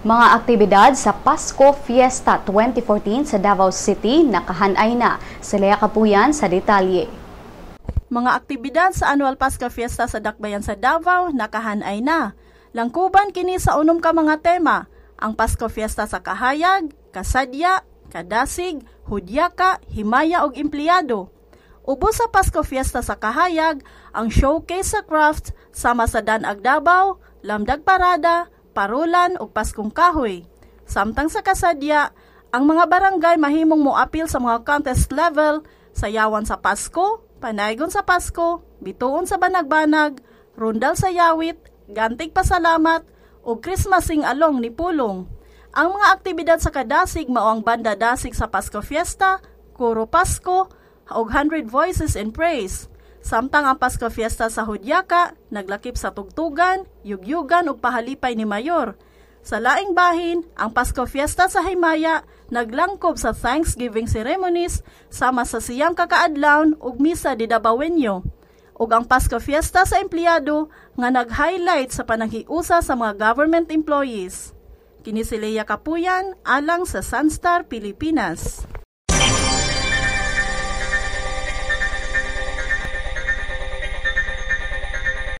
Mga aktibidad sa Pasko Fiesta 2014 sa Davao City nakahanay na. Sila Kapuyan sa detalye. Mga aktibidad sa Annual Pasko Fiesta sa Dakbayan sa Davao nakahanay na. Langkuban kini sa unom ka mga tema, ang Pasko Fiesta sa kahayag, kasadya, kadasig, hudyaka, himaya ug empleyado. Ubos sa Pasko Fiesta sa kahayag, ang showcase sa craft sama sa Danag Davao, Lamdag Parada, Parulan ug Paskong Kahoy. Samtang sa kasadya, ang mga barangay mahimong moapil sa mga contest level, sayawan sa Pasko, panaygon sa Pasko, bituon sa banag-banag, rundal sa yawit, gantig pasalamat, ug Christmas sing-along ni Pulong. Ang mga aktibidad sa kadasig mao ang banda dasig sa Pasko Fiesta, Kuro Pasko, ug 100 Voices in Praise. Samtang ang Pasko Fiesta sa Hudyaka, naglakip sa tugtugan, yugyugan ug pahalipay ni Mayor. Sa laing bahin, ang Pasko Fiesta sa Himaya, naglangkob sa Thanksgiving ceremonies sama sa siyang kakaadlawon ug misa di Dabawenyo. Ug ang Pasko Fiesta sa empleyado nga nag-highlight sa pananghiusa sa mga government employees. Kini si Leia Kapuyan alang sa Sunstar Pilipinas.